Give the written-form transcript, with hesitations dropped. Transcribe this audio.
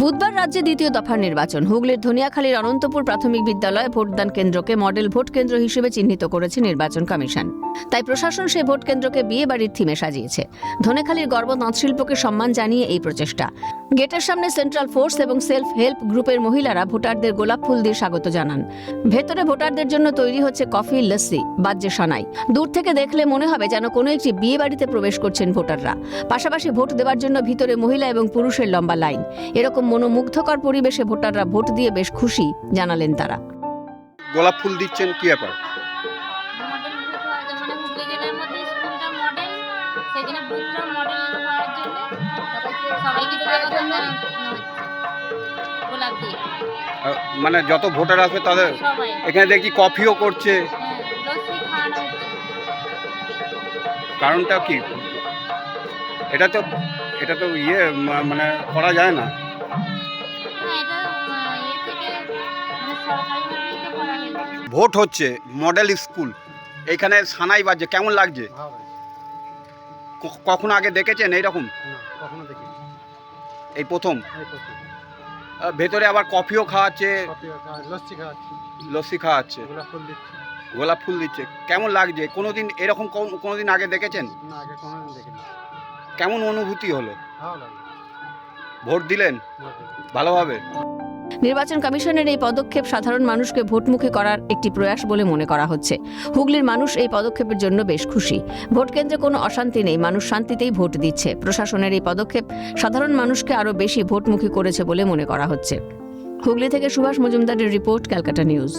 বুধবার রাজ্যে দ্বিতীয় দফার নির্বাচন। হুগলির ধনিয়াখালীর অনন্তপুর প্রাথমিক বিদ্যালয়ে ভোটদান কেন্দ্রকে মডেল ভোট কেন্দ্র হিসেবে চিহ্নিত করেছে নির্বাচন কমিশন। তাই প্রশাসন সেই ভোট কেন্দ্রকে বিয়ে বাড়ির থিমে সাজিয়েছে। ধনেখালীর গর্ব তাঁতশিল্পকে সম্মান জানিয়ে এই প্রচেষ্টা। গেটের সামনে সেন্ট্রাল ফোর্স এবং সেলফ হেল্প গ্রুপের মহিলারা ভোটারদের গোলাপ ফুল দিয়ে স্বাগত জানান। ভেতরে ভোটারদের জন্য তৈরি হচ্ছে কফি, লস্যি, বাজ্যে সানাই। দূর থেকে দেখলে মনে হবে যেন কোনো একটি বিয়ে বাড়িতে প্রবেশ করছেন ভোটাররা। পাশাপাশি ভোট দেওয়ার জন্য ভিতরে মহিলা এবং পুরুষের লম্বা লাইন। এরকম মনোমুগ্ধকর পরিবেশে ভোটাররা ভোট দিয়ে বেশ খুশি জানালেন তারা। গোলাপ ফুল দিচ্ছেন কি ব্যাপার? মডেল বুথ হওয়ার জন্য, মানে হুগলি জেলার মধ্যে স্কুলটা মডেল, সেই জন্য বুথটা মডেল হওয়ার জন্য সবাইকে স্বাগত জানানো গোলাপ দিয়ে। মানে যত ভোটার আসবে তাদের সবাই এখানে দেখি কফিও করছে, লস্যি খাওয়ানো হচ্ছে। কারণটা কি? এটা তো মানে করা যায় না। হ্যাঁ, এটা ইয়ে থেকে মানে সরকারিভাবে করা হয়েছে। ভোট হচ্ছে মডেল স্কুল, এইখানে সানাই বাজছে, কেমন লাগছে? ভালো লাগছে। কখনো আগে দেখেছেন এইরকম? না, কখনো দেখিনি। এই প্রথম। এই প্রথম। ভেতরে আবার কফিও খাওয়াচ্ছে, কফি লস্যি খাওয়াচ্ছি, লস্যি খাওয়াচ্ছে, গোলাপ ফুল দিচ্ছি। গোলাপ ফুল দিচ্ছে। কেমন লাগছে? কোনোদিন এরকম কোনোদিন আগে দেখেছেন? না, আগে কোনোদিন দেখিনি। কেমন অনুভূতি হলো? ভালো লাগছে। ভোট দিলেন ভালোভাবে? নির্বাচন কমিশনের এই পদক্ষেপ সাধারণ মানুষকে ভোটমুখী করার একটি প্রয়াস বলে মনে করা হচ্ছে। হুগলির মানুষ এই পদক্ষেপের জন্য বেশ খুশি। ভোট কেন্দ্রে কোনো অশান্তি নেই, মানুষ শান্তিতেই ভোট দিচ্ছে। প্রশাসনের এই পদক্ষেপ সাধারণ মানুষকে আরও বেশি ভোটমুখী করেছে বলে মনে করা হচ্ছে। হুগলি থেকে সুভাষ মজুমদারের রিপোর্ট, ক্যালকাটা নিউজ।